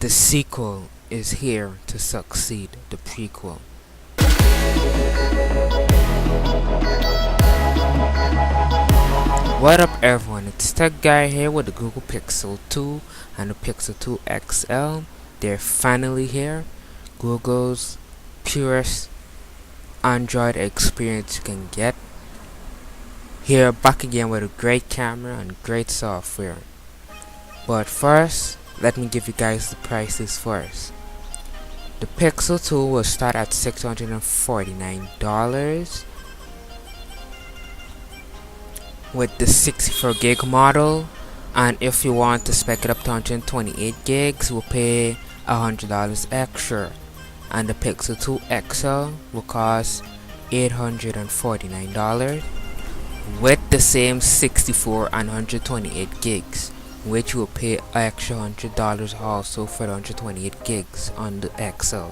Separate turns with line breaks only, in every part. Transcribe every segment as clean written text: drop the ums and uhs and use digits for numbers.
The sequel is here to succeed the prequel. What up everyone, it's Tech Guy here with the Google Pixel 2 and the Pixel 2 XL. They're finally here. Google's purest Android experience you can get. Here back again with a great camera and great software. But first, let me give you guys the prices first. The Pixel 2 will start at $649 with the 64 gig model, and if you want to spec it up to 128 gigs, we'll pay $100 extra, and the Pixel 2 XL will cost $849 with the same 64 and 128 gigs, which will pay extra $100 also for the 128 gigs on the XL.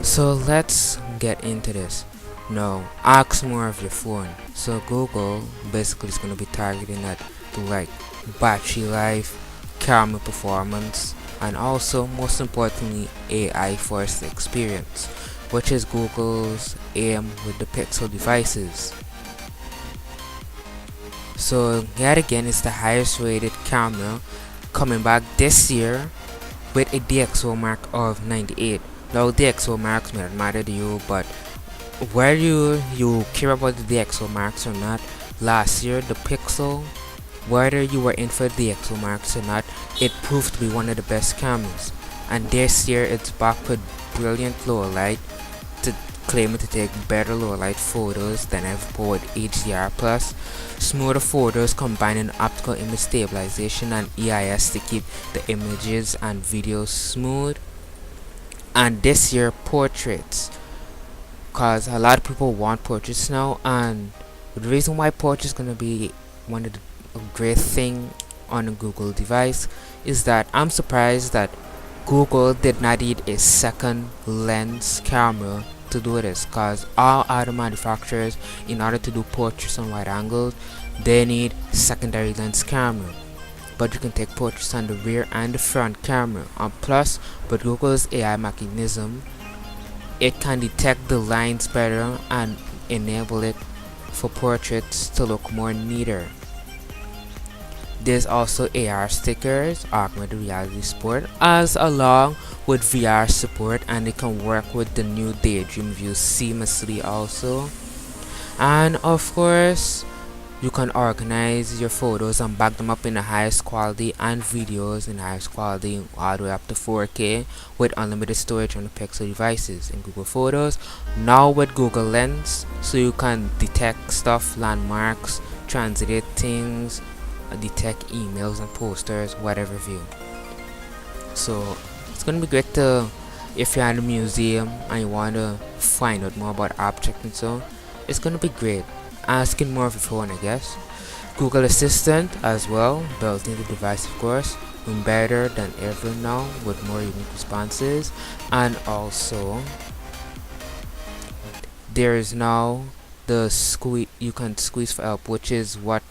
So let's get into this. Now, ask more of your phone. So Google basically is going to be targeting at the like battery life, camera performance, and also most importantly AI first experience, which is Google's aim with the Pixel devices. So yet again, it's the highest rated camera coming back this year with a DxO mark of 98. Now DxO marks may not matter to you, but whether you care about the DxO marks or not, last year the Pixel, whether you were in for the DxO marks or not, it proved to be one of the best cameras. And this year it's back with brilliant low light, to claiming to take better low light photos than ever with HDR+, smoother photos combining optical image stabilization and EIS to keep the images and videos smooth. And this year portraits, cause a lot of people want portraits now, and the reason why portraits is gonna be one of the great thing on a Google device is that I'm surprised that Google did not need a second lens camera to do this, cause all other manufacturers, in order to do portraits on wide angles, they need secondary lens camera, but you can take portraits on the rear and the front camera. And plus, with Google's AI mechanism, it can detect the lines better and enable it for portraits to look more neater. There's also AR stickers, augmented reality support, as along with VR support, and it can work with the new Daydream View seamlessly also. And of course, you can organize your photos and back them up in the highest quality, and videos in the highest quality all the way up to 4K with unlimited storage on the Pixel devices in Google Photos. Now with Google Lens, so you can detect stuff, landmarks, translate things, detect emails and posters, whatever view. So it's gonna be great to, if you're at a museum and you want to find out more about objects and so, it's gonna be great. Asking more of your phone, I guess. Google Assistant as well, built into the device of course, doing better than ever now with more unique responses. And also there is now the you can squeeze for help, which is what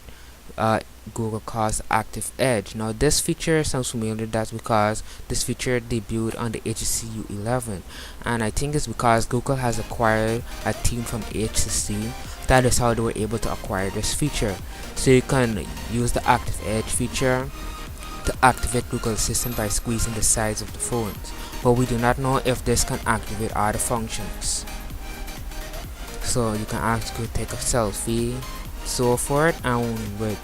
Google calls Active Edge. Now this feature sounds familiar. That's because this feature debuted on the HTC U11, and I think it's because Google has acquired a team from HTC. That is how they were able to acquire this feature. So you can use the Active Edge feature to activate Google Assistant by squeezing the sides of the phones, but we do not know if this can activate other functions. So you can actually take a selfie, so forth, and with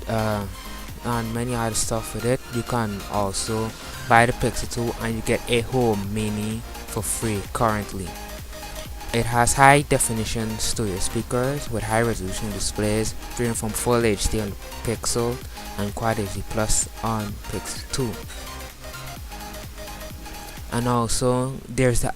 and many other stuff with it. You can also buy the Pixel 2 and you get a Home Mini for free currently. It has high definition stereo speakers with high resolution displays, ranging from Full HD on the Pixel and Quad HD Plus on Pixel 2. And also there's the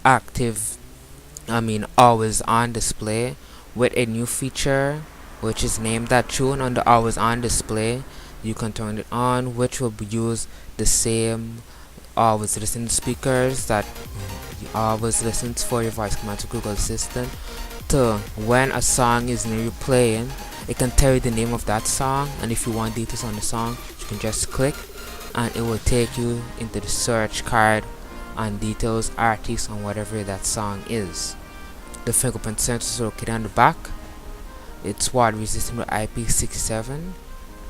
always on display with a new feature which is named that tune. On the always on display, you can turn it on, which will use the same always listen speakers that always listens for your voice command to Google Assistant. To when a song is near you playing, it can tell you the name of that song, and if you want details on the song, you can just click and it will take you into the search card on details, artists, and whatever that song is. The fingerprint sensor is located on the back. It's water resistant with IP67,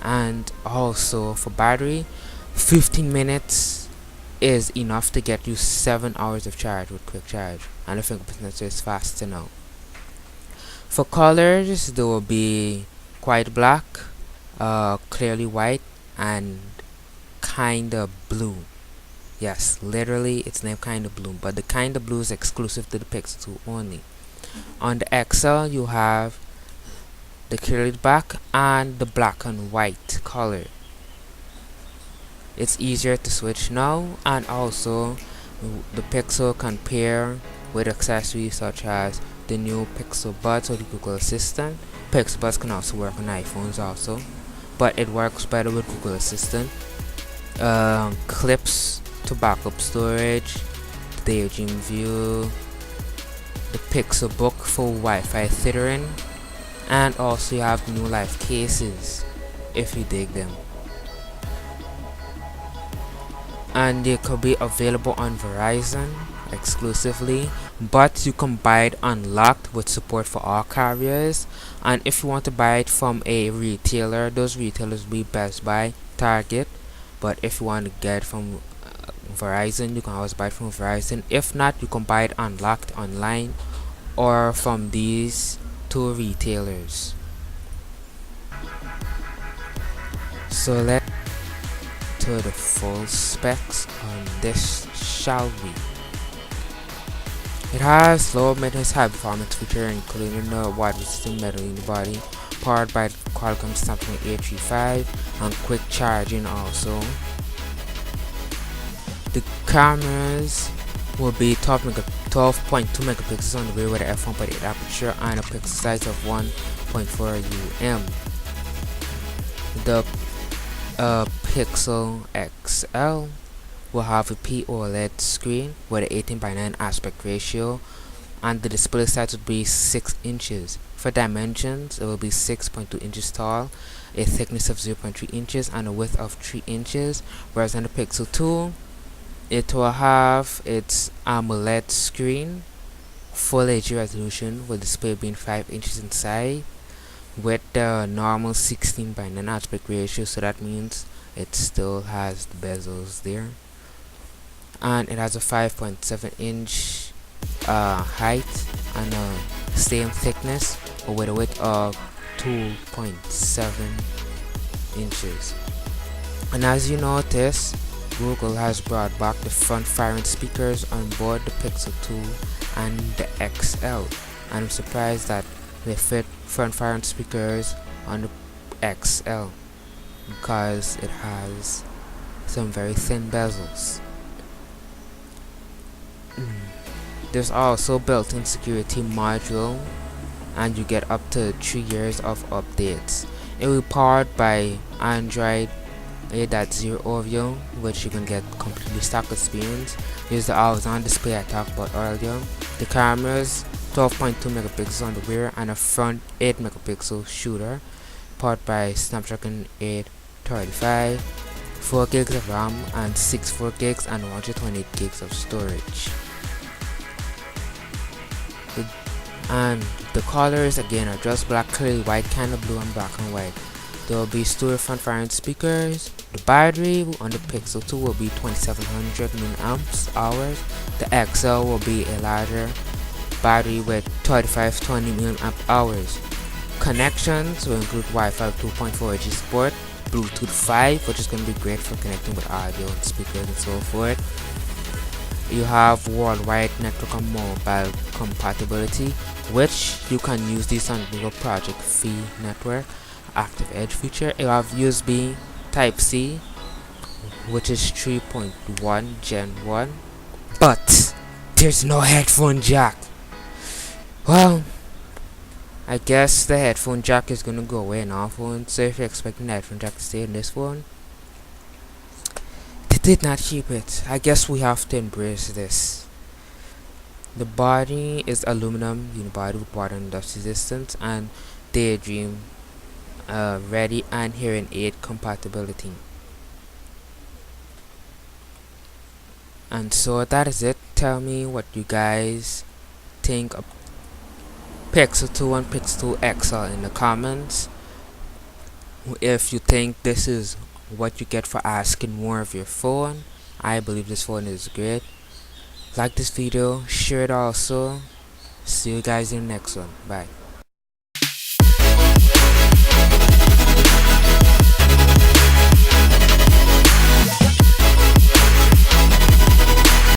and also for battery, 15 minutes is enough to get you 7 hours of charge with quick charge, and the fingerprint sensor is fast to know. For colors, there will be quite black, clearly white, and kinda blue. Yes, literally it's named kinda blue, but the kinda blue is exclusive to the Pixel 2 only. On the XL, you have the clearly black and the black and white color. It's easier to switch now, and also the Pixel can pair with accessories such as the new Pixel Buds or the Google Assistant. Pixel Buds can also work on iPhones also, but it works better with Google Assistant. Clips to backup storage, Daydream View, the Pixel Book for Wi-Fi tethering, and also you have new life cases if you dig them. And they could be available on Verizon exclusively, but you can buy it unlocked with support for all carriers. And if you want to buy it from a retailer, those retailers will be Best Buy, Target. But if you want to get it from Verizon, you can always buy it from Verizon. If not, you can buy it unlocked online or from these two retailers. So let's to the full specs on this, shall we? It has low maintenance, high performance feature, including the water resistant metal in the body, powered by the Qualcomm Snapdragon 835, and quick charging also. The cameras will be 12.2 megapixels on the rear with an f1.8 aperture and a pixel size of 1.4 UM. The Pixel XL will have a POLED screen with an 18:9 aspect ratio, and the display size will be 6 inches. For dimensions, it will be 6.2 inches tall, a thickness of 0.3 inches, and a width of 3 inches. Whereas on the Pixel 2, it will have its AMOLED screen, full HD resolution, with display being 5 inches inside, with the normal 16:9 aspect ratio, so that means it still has the bezels there. And it has a 5.7 inch height and a same thickness, but with a width of 2.7 inches. And as you notice, Google has brought back the front-firing speakers on board the Pixel 2 and the XL, and I'm surprised that they fit front-firing speakers on the XL because it has some very thin bezels. There's also built-in security module, and you get up to 3 years of updates. It will be powered by Android 8.0 Oreo, which you can get completely stock experience. There's the always-on display I talked about earlier. The cameras, 12.2 megapixels on the rear and a front 8 megapixel shooter, powered by Snapdragon 835, 4 gigs of RAM and 64 gigs and 128 gigs of storage. And the colors again are just black, clearly white, kinda blue, and black and white. There will be story front-firing speakers. The battery on the Pixel 2 will be 2700 mAh. The XL will be a larger battery with 3520 mAh. Connections will include Wi-Fi 2.4G support, Bluetooth 5, which is going to be great for connecting with audio and speakers and so forth. You have worldwide network and mobile compatibility, which you can use this on Google Project Phi network. Active Edge feature. You have USB Type-C, which is 3.1 Gen 1, but there's no headphone jack. Well, I guess the headphone jack is gonna go away in our phone, so if you're expecting the headphone jack to stay in this phone, they did not keep it. I guess we have to embrace this. The body is aluminum unibody with water and dust resistance and Daydream ready and hearing aid compatibility. And so that is it. Tell me what you guys think of Pixel 2 and Pixel 2 XL in the comments. If you think this is what you get for asking more of your phone, I believe this phone is great. Like this video, share it also. See you guys in the next one. Bye.